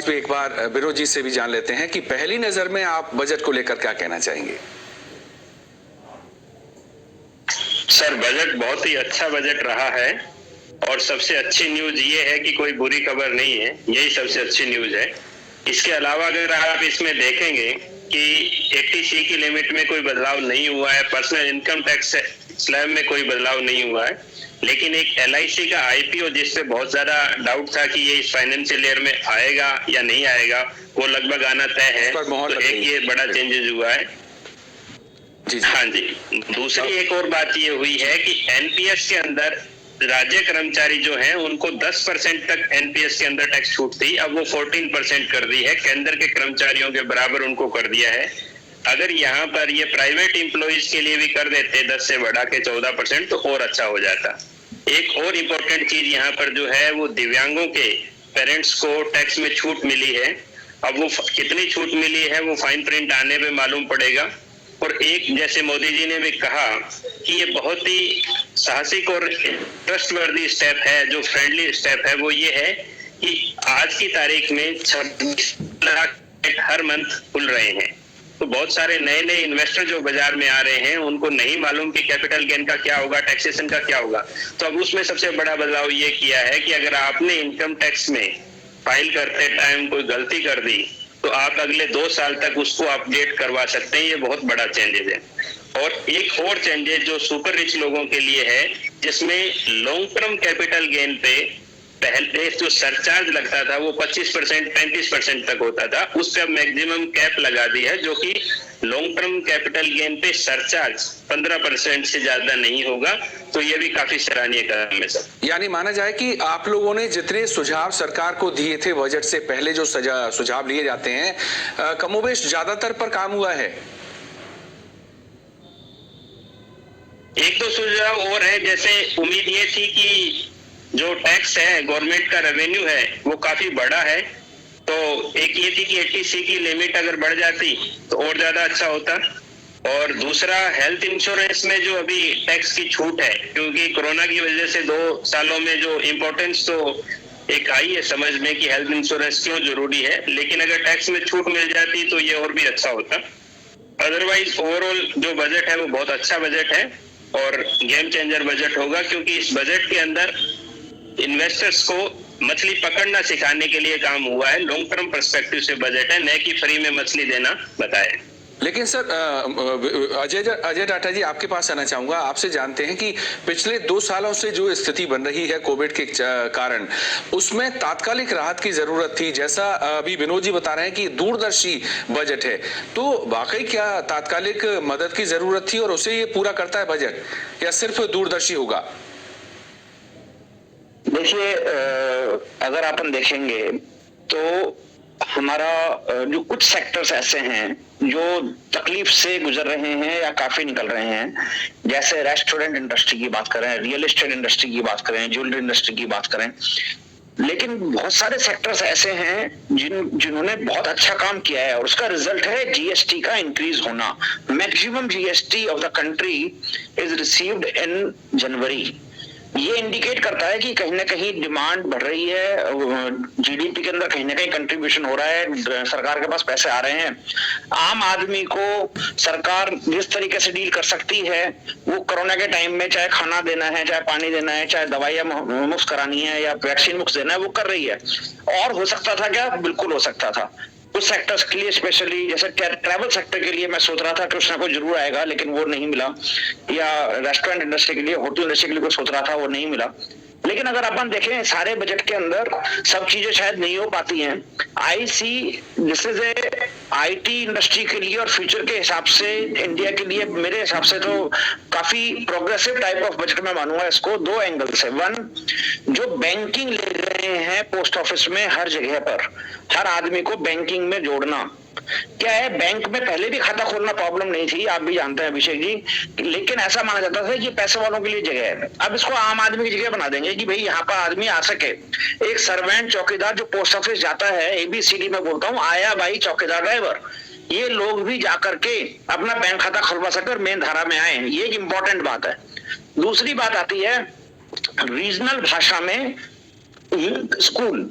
भी एक बार विनोद जी से भी जान लेते हैं कि पहली नजर में आप बजट को लेकर क्या कहना चाहेंगे। सर, बजट बहुत ही अच्छा बजट रहा है और सबसे अच्छी न्यूज ये है कि कोई बुरी खबर नहीं है, यही सबसे अच्छी न्यूज है। इसके अलावा अगर आप इसमें देखेंगे कि 80C की लिमिट में कोई बदलाव नहीं हुआ है, पर्सनल इनकम टैक्स स्लैब में कोई बदलाव नहीं हुआ है, लेकिन एक LIC का IPO जिससे बहुत ज्यादा डाउट था कि ये इस फाइनेंशियल ईयर में आएगा या नहीं आएगा, वो लगभग आना तय है। तो एक ये बड़ा चेंजेस हुआ है। जी। हाँ जी। दूसरी एक और बात ये हुई है कि NPS के अंदर राज्य कर्मचारी जो हैं उनको 10% तक NPS के अंदर टैक्स छूट थी, अब वो 14% कर दी है। केंद्र के कर्मचारियों के बराबर उनको कर दिया है। अगर यहाँ पर ये प्राइवेट एम्प्लॉइज के लिए भी कर देते 10 से बढ़ा के 14% तो और अच्छा हो जाता। एक और इम्पोर्टेंट चीज यहाँ पर जो है वो दिव्यांगों के पेरेंट्स को टैक्स में छूट मिली है। अब वो कितनी छूट मिली है वो फाइन प्रिंट आने पे मालूम पड़ेगा। और एक, जैसे मोदी जी ने भी कहा कि ये बहुत ही साहसिक और ट्रस्टवर्दी स्टेप है, जो फ्रेंडली स्टेप है वो ये है कि आज की तारीख में 26 लाख हर मंथ खुल रहे हैं। तो बहुत सारे नए नए इन्वेस्टर जो बाजार में आ रहे हैं उनको नहीं मालूम कि कैपिटल गेन का क्या होगा, टैक्सेशन का क्या होगा। तो अब उसमें सबसे बड़ा बदलाव ये किया है कि अगर आपने इनकम टैक्स में फाइल करते टाइम कोई गलती कर दी तो आप अगले 2 साल तक उसको अपडेट करवा सकते हैं। ये बहुत बड़ा चेंजेस है। और एक और चेंजेस जो सुपर रिच लोगों के लिए है, जिसमें लॉन्ग टर्म कैपिटल गेन पे पहले जो सरचार्ज लगता था वो 25% 35% तक होता था, उस पर मैक्सिमम कैप लगा दी है, जो कि लॉन्ग टर्म कैपिटल गेन पे सरचार्ज 15% से ज्यादा नहीं होगा। तो ये भी काफी सराहनीय कदम है सर। यानी माना जाए कि आप लोगों ने जितने सुझाव सरकार को दिए थे बजट से पहले, जो सुझाव लिए जाते हैं, कमोबेश ज्यादातर पर काम हुआ है। एक दो सुझाव और है, जैसे उम्मीद ये थी कि जो टैक्स है, गवर्नमेंट का रेवेन्यू है, वो काफी बड़ा है। तो एक ये थी कि 80C की लिमिट अगर बढ़ जाती तो और ज्यादा अच्छा होता। और दूसरा, हेल्थ इंश्योरेंस में जो अभी टैक्स की छूट है, क्योंकि कोरोना की वजह से 2 सालों में जो इम्पोर्टेंस तो एक आई है समझ में कि हेल्थ इंश्योरेंस क्यों जरूरी है, लेकिन अगर टैक्स में छूट मिल जाती तो ये और भी अच्छा होता। अदरवाइज ओवरऑल जो बजट है वो बहुत अच्छा बजट है और गेम चेंजर बजट होगा, क्योंकि इस बजट के अंदर इन्वेस्टर्स को मछली पकड़ना सिखाने के लिए काम हुआ है। लॉन्ग टर्म पर्सपेक्टिव से बजट है, न कि फ्री में मछली देना बताए। लेकिन सर, अजय टाटा जी, आपके पास आना चाहूंगा। आपसे जानते हैं कि पिछले 2 सालों से जो स्थिति बन रही है कोविड के कारण, उसमें तात्कालिक राहत की जरूरत थी। जैसा अभी विनोद जी बता रहे हैं कि दूरदर्शी बजट है, तो वाकई क्या तात्कालिक मदद की जरूरत थी और उसे ये पूरा करता है बजट, या सिर्फ दूरदर्शी होगा? देखिए, अगर अपन देखेंगे तो हमारा जो कुछ सेक्टर्स ऐसे हैं जो तकलीफ से गुजर रहे हैं या काफी निकल रहे हैं, जैसे रेस्टोरेंट इंडस्ट्री की बात करें, रियल एस्टेट इंडस्ट्री की बात करें, ज्वेलरी इंडस्ट्री की बात करें, लेकिन बहुत सारे सेक्टर्स ऐसे हैं जिन्होंने बहुत अच्छा काम किया है और उसका रिजल्ट है GST का इंक्रीज होना। Maximum GST of the country is received in January. ये इंडिकेट करता है कि कहीं ना कहीं डिमांड बढ़ रही है, GDP के अंदर कहीं ना कहीं कंट्रीब्यूशन हो रहा है, सरकार के पास पैसे आ रहे हैं। आम आदमी को सरकार जिस तरीके से डील कर सकती है, वो कोरोना के टाइम में चाहे खाना देना है, चाहे पानी देना है, चाहे दवाइयां मुफ्त करानी है या वैक्सीन मुफ्त देना है, वो कर रही है। और हो सकता था क्या? बिल्कुल हो सकता था। कुछ सेक्टर्स के लिए, स्पेशली जैसे ट्रैवल सेक्टर के लिए मैं सोच रहा था कि कुछ ना कुछ जरूर आएगा, लेकिन वो नहीं मिला। या रेस्टोरेंट इंडस्ट्री के लिए, होटल इंडस्ट्री के लिए कुछ सोच रहा था, वो नहीं मिला। लेकिन अगर अपन देखें सारे बजट के अंदर सब चीजें शायद नहीं हो पाती हैं। I see this is a IT industry के लिए और फ्यूचर के हिसाब से इंडिया के लिए मेरे हिसाब से तो काफी प्रोग्रेसिव टाइप ऑफ बजट में मानूंगा इसको, 2 एंगल से। 1, जो बैंकिंग ले रहे हैं पोस्ट ऑफिस में हर जगह पर, हर आदमी को बैंकिंग में जोड़ना। क्या है, बैंक में पहले भी खाता खोलना प्रॉब्लम नहीं थी, आप भी जानते हैं अभिषेक जी, लेकिन ऐसा माना जाता था कि पैसे वालों के लिए जगह है। अब इसको आम आदमी की जगह बना देंगे कि भाई यहाँ पर आदमी आ सके। एक सर्वेंट चौकीदार जो पोस्ट ऑफिस जाता है, ABCD में बोलता हूँ, आया भाई चौकीदार ड्राइवर, ये लोग भी जाकर के अपना बैंक खाता खुलवा सके और मेन धारा में आए। ये एक इंपॉर्टेंट बात है। दूसरी बात आती है रीजनल भाषा में स्कूल।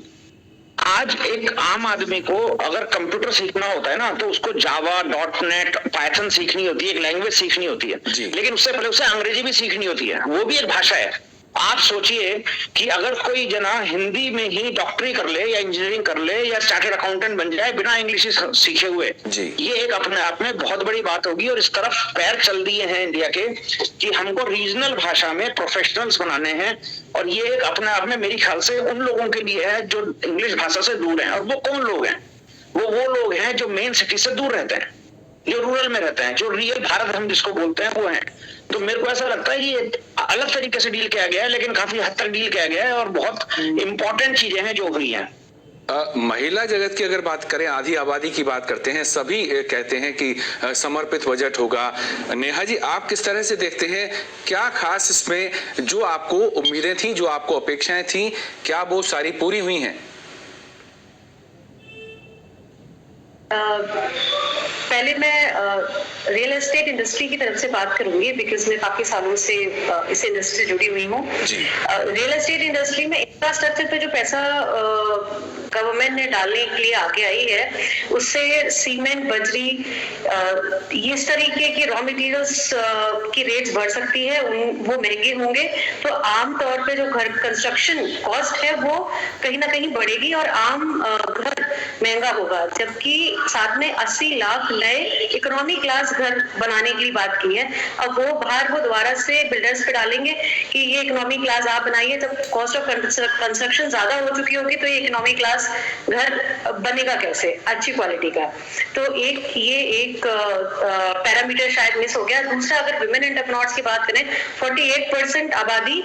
आज एक आम आदमी को अगर कंप्यूटर सीखना होता है ना, तो उसको जावा, .NET, पाइथन सीखनी होती है, एक लैंग्वेज सीखनी होती है, लेकिन उससे पहले उसे अंग्रेजी भी सीखनी होती है, वो भी एक भाषा है। आप सोचिए कि अगर कोई जना हिंदी में ही डॉक्टरी कर ले या इंजीनियरिंग कर ले या चार्टर्ड अकाउंटेंट बन जाए बिना इंग्लिश सीखे हुए, ये एक अपने आप में बहुत बड़ी बात होगी। और इस तरफ पैर चल दिए हैं इंडिया के कि हमको रीजनल भाषा में प्रोफेशनल्स बनाने हैं, और ये एक अपने आप में मेरे ख्याल से उन लोगों के लिए है जो इंग्लिश भाषा से दूर हैं। और वो कौन लोग हैं? वो लोग हैं जो मेन सिटी से दूर रहते हैं, जो रूरल में रहते हैं, जो रियल भारत हम जिसको बोलते हैं वो हैं। तो मेरे को ऐसा लगता है कि अलग तरीके से डील किया गया है, लेकिन काफी हद तक डील किया गया है, और बहुत इंपॉर्टेंट चीजें हैं जो हुई हैं। महिला जगत की अगर बात करें, आधी आबादी की बात करते हैं, सभी कहते हैं कि समर्पित बजट होगा। नेहा जी, आप किस तरह से देखते हैं, क्या खास इसमें जो आपको उम्मीदें थी, जो आपको अपेक्षाएं थी, क्या वो सारी पूरी हुई हैं? पहले मैं रियल एस्टेट इंडस्ट्री की तरफ से बात करूंगी, बिकॉज मैं काफी सालों से इस इंडस्ट्री से जुड़ी हुई हूँ। रियल एस्टेट इंडस्ट्री में इंफ्रास्ट्रक्चर पे जो पैसा गवर्नमेंट ने डालने के लिए आगे आई है, उससे सीमेंट, बजरी, इस तरीके की रॉ मटेरियल्स की रेट्स बढ़ सकती है, वो महंगे होंगे, तो आम तौर पे जो घर कंस्ट्रक्शन कॉस्ट है वो कहीं ना कहीं बढ़ेगी और आम घर महंगा होगा। जबकि साथ में 80 लाख नए इकोनॉमी क्लास घर बनाने की बात की है। अब वो भार वो दोबारा से बिल्डर्स पे डालेंगे कि ये इकोनॉमी क्लास आप बनाइए, जब कॉस्ट ऑफ कंस्ट्रक्शन ज्यादा हो चुकी होगी तो ये इकोनॉमी क्लास घर बनेगा कैसे अच्छी क्वालिटी का। तो ये एक पैरामीटर शायद मिस हो गया। दूसरा, अगर वुमेन एंटरप्रेन्योर्स की बात करें, 48% आबादी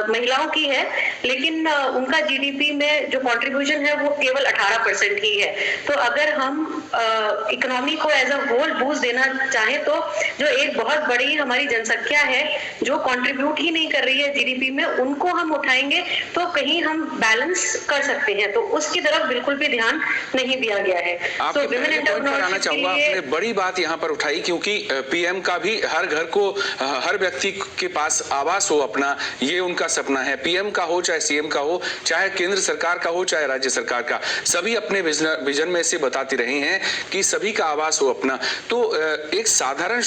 महिलाओं की है, लेकिन उनका जीडीपी में जो कंट्रीब्यूशन है वो केवल 18% ही है। तो अगर हम इकोनॉमी को एज अ होल बूस्ट देना चाहें, तो जो एक बहुत बड़ी हमारी जनसंख्या है जो कंट्रीब्यूट ही नहीं कर रही है जीडीपी में, उनको हम उठाएंगे तो कहीं हम बैलेंस कर सकते हैं। तो उसकी तरफ बिल्कुल भी ध्यान नहीं दिया गया है। तो विमेन एंटरप्रेन्योरशिप चाहूंगा, आपने बड़ी बात यहाँ पर उठाई, क्योंकि पीएम का भी हर घर को, हर व्यक्ति के पास आवास हो अपना, ये उनका सपना है। पीएम का हो चाहे सीएम का हो, चाहे केंद्र सरकार का हो चाहे राज्य सरकार का, सभी अपने विजन में से बताते रहे हैं कि सभी का आवास हो अपना। तो एक साधारण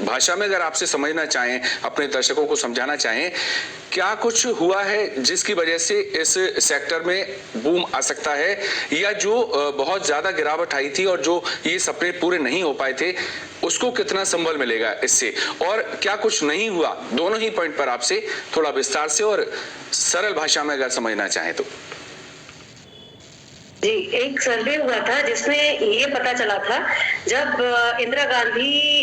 भाषा में अगर आपसे समझना चाहें, अपने दर्शकों को समझाना चाहें, क्या कुछ हुआ है जिसकी वजह से इस सेक्टर में बूम आ सकता है, या जो बहुत ज्यादा गिरावट आई थी और जो ये सपने पूरे नहीं हो पाए थे, उसको कितना संबल मिलेगा इससे, और क्या कुछ नहीं हुआ? दोनों ही पॉइंट पर आपसे थोड़ा विस्तार से और सरल भाषा में अगर समझना चाहें तो। जी, एक सर्वे हुआ था जिसमें ये पता चला था, जब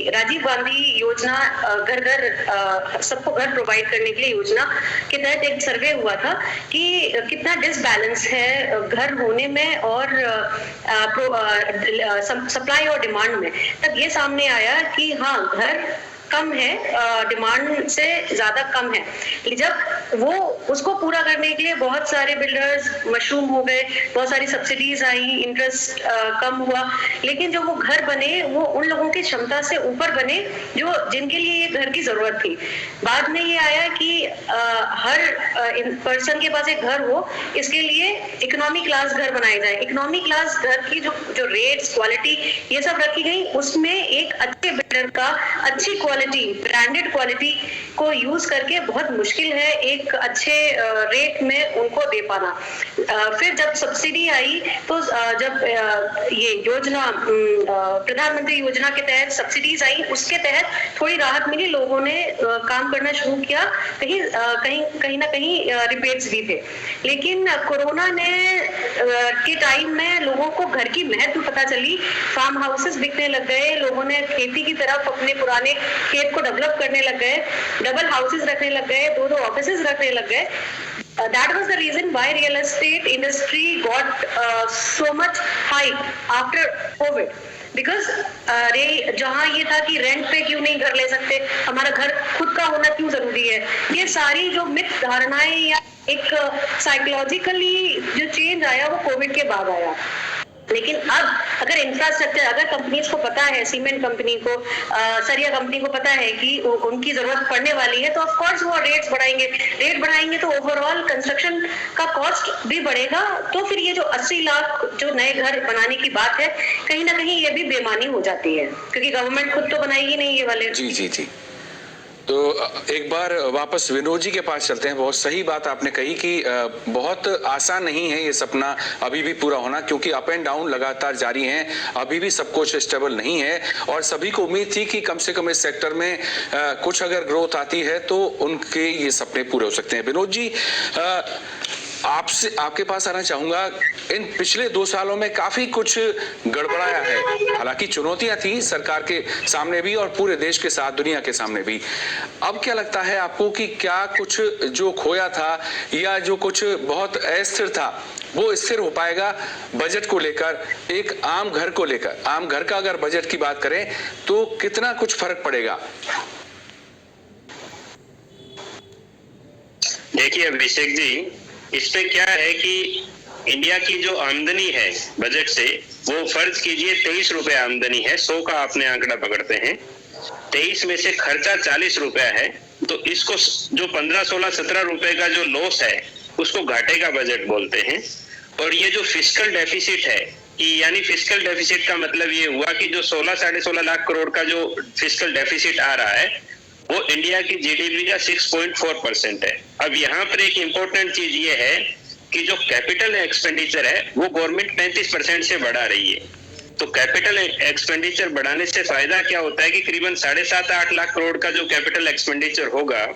राजीव गांधी योजना घर घर सबको घर प्रोवाइड करने के लिए योजना के तहत एक सर्वे हुआ था कि कितना डिसबैलेंस है घर होने में और सप्लाई और डिमांड में। तब ये सामने आया कि हाँ, घर कम है, डिमांड से ज्यादा कम है। जब वो उसको पूरा करने के लिए बहुत सारे बिल्डर्स मशरूम हो गए, बहुत सारी सब्सिडीज आई, इंटरेस्ट कम हुआ, लेकिन जो वो घर बने वो उन लोगों की क्षमता से ऊपर बने जो जिनके लिए ये घर की जरूरत थी। बाद में ये आया कि हर पर्सन के पास एक घर हो, इसके लिए इकोनॉमी क्लास घर बनाए जाए। इकोनॉमी क्लास घर की जो रेट्स, क्वालिटी ये सब रखी गई, उसमें एक अच्छे बिल्डर का अच्छी क्वालिटी, ब्रांडेड क्वालिटी को यूज करके बहुत मुश्किल है एक अच्छे रेट में उनको दे पाना। फिर जब सब्सिडी आई तो जब ये योजना प्रधानमंत्री योजना के तहत सब्सिडीज आई, उसके तहत थोड़ी राहत मिली, लोगों ने काम करना शुरू किया, कहीं ना कहीं रिपेट्स भी थे। लेकिन कोरोना ने के टाइम में लोगों को घर की महत्व पता चली, फार्म हाउसेस बिकने लग गए, लोगों ने खेती की तरफ अपने पुराने खेत को डेवलप करने लग गए, डबल हाउसेस रखने लग गए, दो ऑफिसेस रखने लग गए। That was the reason why real estate industry got so much hype after COVID. Because जहाँ ये था कि रेंट पे क्यों नहीं घर ले सकते, हमारा घर खुद का होना क्यों जरूरी है, ये सारी जो मिथ धारणाएं या एक साइकोलॉजिकली जो चेंज आया वो कोविड के बाद आया। लेकिन अब अगर इंफ्रास्ट्रक्चर, अगर कंपनीज को पता है, सीमेंट कंपनी को, सरिया कंपनी को पता है कि उनकी जरूरत पड़ने वाली है, तो ऑफ कोर्स वो रेट बढ़ाएंगे तो ओवरऑल कंस्ट्रक्शन का कॉस्ट भी बढ़ेगा। तो फिर ये जो 80 लाख जो नए घर बनाने की बात है, कहीं ना कहीं ये भी बेमानी हो जाती है, क्योंकि गवर्नमेंट खुद तो बनाएगी नहीं ये वाले। जी जी जी। तो एक बार वापस विनोद जी के पास चलते हैं। बहुत सही बात आपने कही कि बहुत आसान नहीं है ये सपना अभी भी पूरा होना, क्योंकि अप एंड डाउन लगातार जारी हैं, अभी भी सब कुछ स्टेबल नहीं है। और सभी को उम्मीद थी कि कम से कम इस सेक्टर में कुछ अगर ग्रोथ आती है तो उनके ये सपने पूरे हो सकते हैं। विनोद जी, आपके पास आना चाहूंगा। इन पिछले 2 सालों में काफी कुछ गड़बड़ाया है, हालांकि चुनौतियां थी सरकार के सामने भी और पूरे देश के साथ दुनिया के सामने भी। अब क्या लगता है आपको कि क्या कुछ जो खोया था या जो कुछ बहुत अस्थिर था वो स्थिर हो पाएगा बजट को लेकर? एक आम घर को लेकर, आम घर का अगर बजट की बात करें तो कितना कुछ फर्क पड़ेगा? देखिए अभिषेक जी, इस पे क्या है कि इंडिया की जो आमदनी है बजट से, वो फर्ज कीजिए 23 रुपए आमदनी है, 100 का आपने आंकड़ा पकड़ते हैं, 23 में से खर्चा 40 रुपया है, तो इसको जो 15, 16, 17 रुपए का जो लॉस है उसको घाटे का बजट बोलते हैं। और ये जो फिस्कल डेफिसिट है, कि यानी फिस्कल डेफिसिट का मतलब ये हुआ कि जो 16, 16.5 लाख करोड़ का जो फिस्कल डेफिसिट आ रहा है वो इंडिया की जीडीपी का 6.4% है। अब यहाँ पर एक इम्पोर्टेंट चीज ये है कि जो कैपिटल एक्सपेंडिचर है वो गवर्नमेंट 35% से बढ़ा रही है। तो कैपिटल एक्सपेंडिचर बढ़ाने से फायदा क्या होता है कि करीबन 7.5-8 लाख करोड़ का जो कैपिटल एक्सपेंडिचर होगा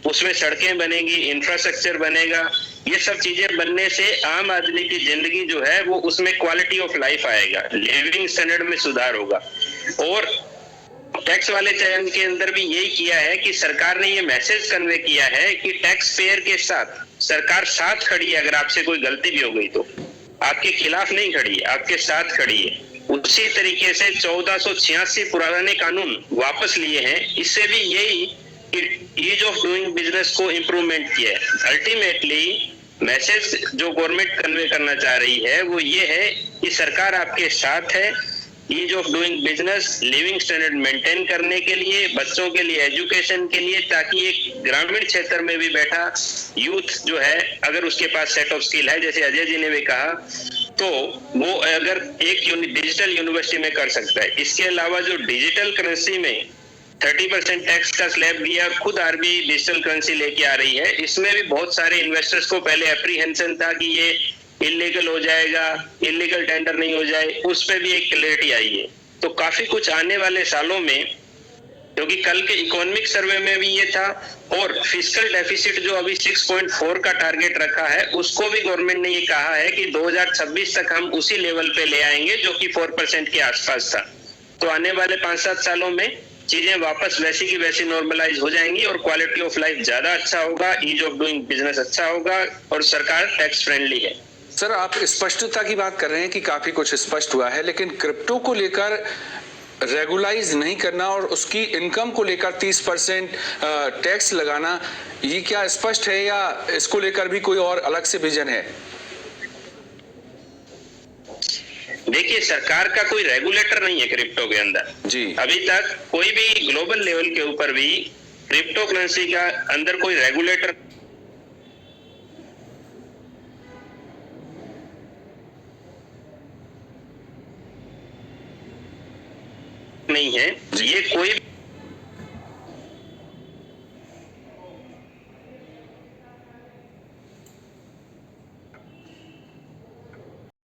उसमें सड़कें बनेगी, इंफ्रास्ट्रक्चर बनेगा। ये सब चीजें बनने से आम आदमी की जिंदगी जो है वो उसमें क्वालिटी ऑफ लाइफ आएगा, लिविंग स्टैंडर्ड में सुधार होगा। और टैक्स वाले चयन के अंदर भी यही किया है कि सरकार ने ये मैसेज कन्वे किया है कि टैक्स पेयर के साथ सरकार साथ खड़ी है। अगर आपसे कोई गलती भी हो गई तो आपके खिलाफ नहीं खड़ी है, आपके साथ खड़ी है। उसी तरीके से 1486 पुराने कानून वापस लिए हैं। इससे भी यही ईज ऑफ डूइंग बिजनेस को इम्प्रूवमेंट किया है। अल्टीमेटली मैसेज जो गवर्नमेंट कन्वे करना चाह रही है वो ये है कि सरकार आपके साथ है ease of doing business, living standard maintain करने के लिए, बच्चों के लिए, एजुकेशन के लिए, ताकि एक ग्रामीण क्षेत्र में भी बैठा यूथ जो है अगर उसके पास सेट ऑफ स्किल है, जैसे अजय जी ने भी कहा, तो वो अगर एक डिजिटल यूनिवर्सिटी में कर सकता है। इसके अलावा जो डिजिटल करेंसी में 30% टैक्स का स्लैब दिया, खुद आरबीआई डिजिटल करेंसी लेके आ रही है। इसमें भी बहुत सारे इन्वेस्टर्स को पहले एप्रीहेंशन था कि ये इलीगल हो जाएगा, इलीगल टेंडर नहीं हो जाए, उस पे भी एक क्लैरिटी आई है। तो काफी कुछ आने वाले सालों में, क्योंकि कल के इकोनॉमिक सर्वे में भी ये था, और फिस्कल डेफिसिट जो अभी 6.4 का टारगेट रखा है उसको भी गवर्नमेंट ने ये कहा है कि 2026 तक हम उसी लेवल पे ले आएंगे जो कि 4% के आसपास था। तो आने वाले 5-7 सालों में चीजें वापस वैसी की वैसी नॉर्मलाइज हो जाएंगी और क्वालिटी ऑफ लाइफ ज्यादा अच्छा होगा, ईज ऑफ डूइंग बिजनेस अच्छा होगा और सरकार टैक्स फ्रेंडली है। सर, आप स्पष्टता की बात कर रहे हैं कि काफी कुछ स्पष्ट हुआ है, लेकिन क्रिप्टो को लेकर रेगुलाइज नहीं करना और उसकी इनकम को लेकर 30% टैक्स लगाना, ये क्या स्पष्ट है या इसको लेकर भी कोई और अलग से विजन है? देखिए, सरकार का कोई रेगुलेटर नहीं है क्रिप्टो के अंदर जी। अभी तक कोई भी ग्लोबल लेवल के ऊपर भी क्रिप्टो करेंसी का अंदर कोई रेगुलेटर नहीं है। ये कोई